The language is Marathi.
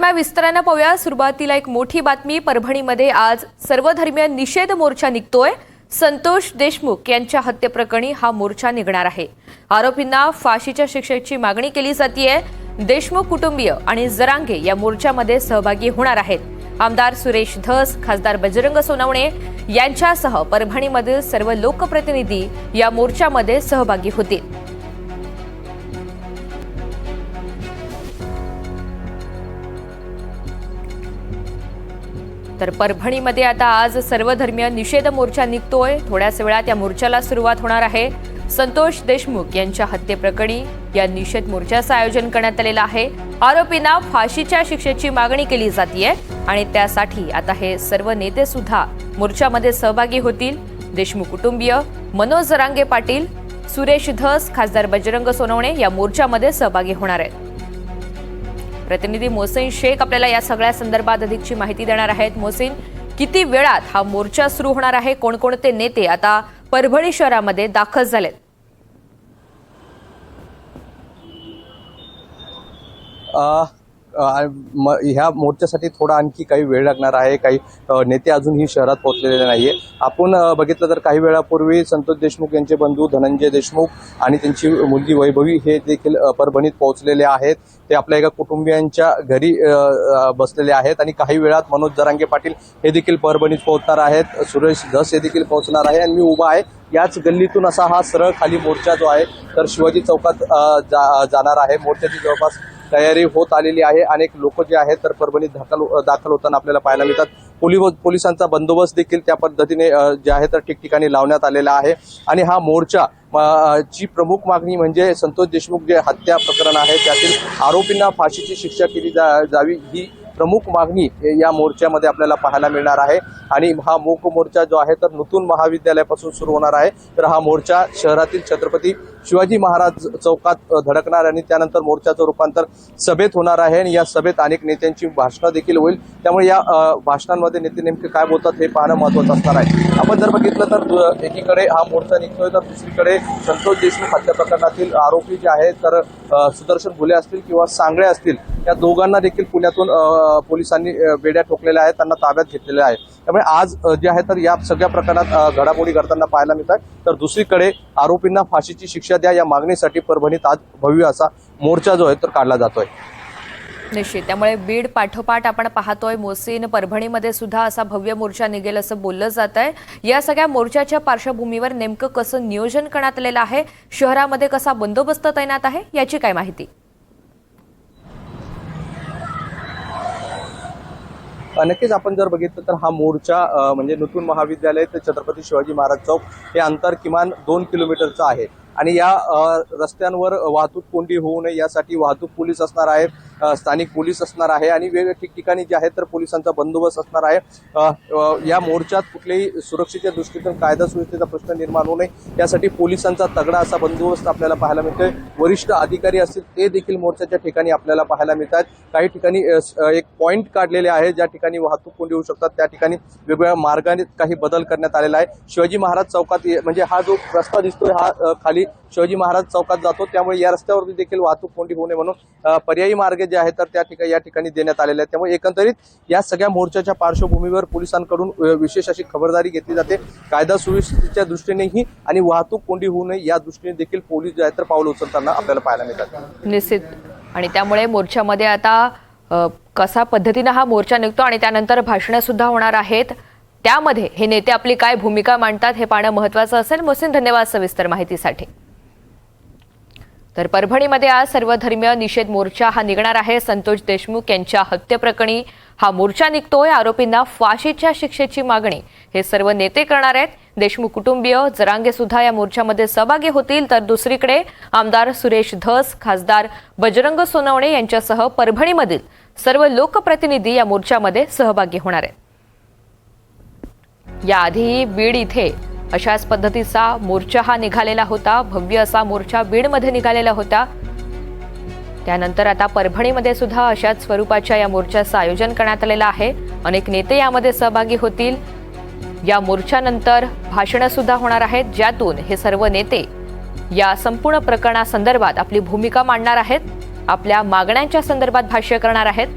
काय विस्ताराने पाहूया। सुरुवातीला एक मोठी बातमी। परभणीमध्ये आज सर्वधर्मीय निषेध मोर्चा निघतोय। संतोष देशमुख यांच्या हत्येप्रकरणी हा मोर्चा निघणार आहे। आरोपींना फाशीच्या शिक्षेची मागणी केली जातेय। देशमुख कुटुंबीय आणि जरांगे या मोर्चामध्ये सहभागी होणार आहेत। आमदार सुरेश धस, खासदार बजरंग सोनवणे यांच्यासह परभणीमधील सर्व लोकप्रतिनिधी या मोर्चामध्ये सहभागी होतील। तर परभणीमध्ये आता आज सर्वधर्मीय निषेध मोर्चा निघतोय। थोड्याच वेळात या मोर्चाला सुरुवात होणार आहे। संतोष देशमुख यांच्या हत्येप्रकरणी या निषेध मोर्चाचं आयोजन करण्यात आलेलं आहे। आरोपींना फाशीच्या शिक्षेची मागणी केली जातेय आणि त्यासाठी आता हे सर्व नेते सुद्धा मोर्चामध्ये सहभागी होतील। देशमुख कुटुंबीय, मनोज जरांगे पाटील, सुरेश धस, खासदार बजरंग सोनवणे या मोर्चामध्ये सहभागी होणार आहेत। प्रतिनिधी मोहसिन शेख आपल्याला या सगळ्या संदर्भात अधिकची माहिती देणार आहेत। मोहसिन, किती वेळात हा मोर्चा सुरू होणार आहे? कोणकोणते नेते आता परभणी शहरामध्ये दाखल झालेत? ह्या मोर्चासाठी थोडा आणखी काही वेळ लागणार आहे। काही नेते अजूनही शहरात पोहोचलेले नाहीये। आपण बघितलं तर काही वेळापूर्वी संतोष देशमुख यांचे बंधू धनंजय देशमुख आणि त्यांची मुलगी वैभवी हे देखील परभणीत पोहोचलेले आहेत। ते आपल्या एका कुटुंबियांच्या घरी बसलेले आहेत आणि काही वेळात मनोज जरांगे पाटील हे देखील परभणीत पोहोचणार आहेत। सुरेश धस हे देखील पोहोचणार आहे आणि मी उभा आहे याच गल्लीतून असा हा सरळ खाली मोर्चा जो आहे तर शिवाजी चौकात जाणार आहे। मोर्चाची जवळपास तयारी होत आलेली आहे। अनेक लोक जे आहेत तर परभणीत दाखल होताना आपल्याला पाहायला मिळतात। पोलिसांचा बंदोबस्त देखील त्या पद्धतीने जे आहे तर ठिकठिकाणी लावण्यात आलेला आहे आणि हा मोर्चा ची प्रमुख मागणी म्हणजे संतोष देशमुख जे हत्या प्रकरण आहे त्यातील आरोपींना फाशीची शिक्षा केली जावी ही प्रमुख मागणी या मोर्चामध्ये आपल्याला पाहायला मिळणार आहे। आणि हा मूक मोर्चा जो आहे तर नूतन महाविद्यालयापासून सुरू होणार आहे। तर हा मोर्चा शहरातील छत्रपती शिवाजी महाराज चौकात धडकणार आणि त्यानंतर मोर्चाचं रूपांतर सभेत होणार आहे आणि या सभेत अनेक नेत्यांची भाषणं देखील होईल। त्यामुळे या भाषणांमध्ये नेते नेमके काय बोलतात हे पाहणं महत्त्वाचं असणार आहे। आपण जर बघितलं तर एकीकडे हा मोर्चा निघतोय तर दुसरीकडे संतोष देशमुख हत्या प्रकरणातील आरोपी जे आहेत तर सुदर्शन भुले असतील किंवा सांगळे असतील या दोघांना देखील पुण्यातून पोलिसांनी बेड्या ठोकलेल्या आहेत, त्यांना ताब्यात घेतलेले आहे। त्यामुळे आज जे आहे तर या सगळ्या प्रकरणात घडामोडी घडताना पाहायला मिळतात। तर दुसरीकडे आरोपींना फाशीची शिक्षा द्या या मागणीसाठी परभणीत आज भव्य असा मोर्चा जो आहे तर काढला जातोय। निश्चित, त्यामुळे बीड पाठोपाठ आपण पाहतोय मोहसिन, परभणीमध्ये सुद्धा असा भव्य मोर्चा निघेल असं बोललं जात आहे। या सगळ्या मोर्चाच्या पार्श्वभूमीवर नेमकं कसं नियोजन करण्यात आलेलं आहे? शहरामध्ये कसा बंदोबस्त तैनात आहे याची काय माहिती? नक्कीच आपण जर बघितलं तर हा मोर्चा म्हणजे नूतन महाविद्यालय ते छत्रपती शिवाजी महाराज चौक हे अंतर किमान 2 किलोमीटरचं आहे आणि या रस्त्यांवर वाहतूक कोंडी होऊ नये यासाठी वाहतूक पोलीस असणार आहे, स्थानिक पोलीस असणार आहे आणि वेगवेगळ्या ठिकठिकाणी जे आहे तर पोलिसांचा बंदोबस्त असणार आहे। या मोर्चात कुठल्याही सुरक्षेच्या दृष्टीतून कायदा सुव्यवस्थेचा प्रश्न निर्माण होऊ नये यासाठी पोलिसांचा तगडा असा बंदोबस्त आपल्याला पाहायला मिळतोय। वरिष्ठ अधिकारी असतील ते देखील मोर्चाच्या ठिकाणी आपल्याला पाहायला मिळतात। काही ठिकाणी एक पॉइंट काढलेले आहे ज्या ठिकाणी वाहतूक कोंडी होऊ शकतात त्या ठिकाणी वेगवेगळ्या मार्गाने काही बदल करण्यात आलेला आहे। शिवाजी महाराज चौकात म्हणजे हा जो रस्ता दिसतोय हा खाली शिवाजी महाराज चौकात जातो, त्यामुळे या रस्त्यावरती देखील वाहतूक कोंडी होऊ नये म्हणून पर्यायी मार्ग जे आहेत तर या ठिकाणी देण्यात आलेले आहेत। त्यामुळे एकंदरीत या सगळ्या मोर्चाच्या पार्श्वभूमीवर पोलिसांकडून विशेष अशी खबरदारी घेतली जाते। कायदा सुव्यवस्थेच्या दृष्टीनेही आणि वाहतूक कोंडी होऊ नये या दृष्टीने देखील पोलीस जे आहेत तर पाऊल उचलताना आपल्याला पाहायला मिळतात। निश्चित, आणि त्यामुळे मोर्चामध्ये आता कसा पद्धतीने हा मोर्चा निघतो आणि त्यानंतर भाषणे सुद्धा होणार आहेत, त्यामध्ये हे नेते आपली काय भूमिका मांडतात हे पाहणं महत्त्वाचं असेल। मोहसिन, धन्यवाद सविस्तर माहितीसाठी। तर परभणीमध्ये आज सर्वधर्मीय निषेध मोर्चा हा निघणार आहे। संतोष देशमुख यांच्या हत्येप्रकरणी हा मोर्चा निघतोय। आरोपींना फाशीच्या शिक्षेची मागणी हे सर्व नेते करणार आहेत। देशमुख कुटुंबीय, जरांगे सुद्धा या मोर्चामध्ये सहभागी होतील। तर दुसरीकडे आमदार सुरेश धस, खासदार बजरंग सोनवणे यांच्यासह परभणीमधील सर्व लोकप्रतिनिधी या मोर्चामध्ये सहभागी होणार आहेत। याआधी बीड इथे अशाच पद्धतीचा मोर्चा हा निघालेला होता। भव्य असा मोर्चा बीडमध्ये निघालेला होता। त्यानंतर आता परभणीमध्ये सुद्धा अशाच स्वरूपाच्या या मोर्चाचं आयोजन करण्यात आलेलं आहे। अनेक नेते यामध्ये सहभागी होतील। या मोर्चानंतर भाषणं सुद्धा होणार आहेत, ज्यातून हे सर्व नेते या संपूर्ण प्रकरणासंदर्भात आपली भूमिका मांडणार आहेत, आपल्या मागण्यांच्या संदर्भात भाष्य करणार आहेत।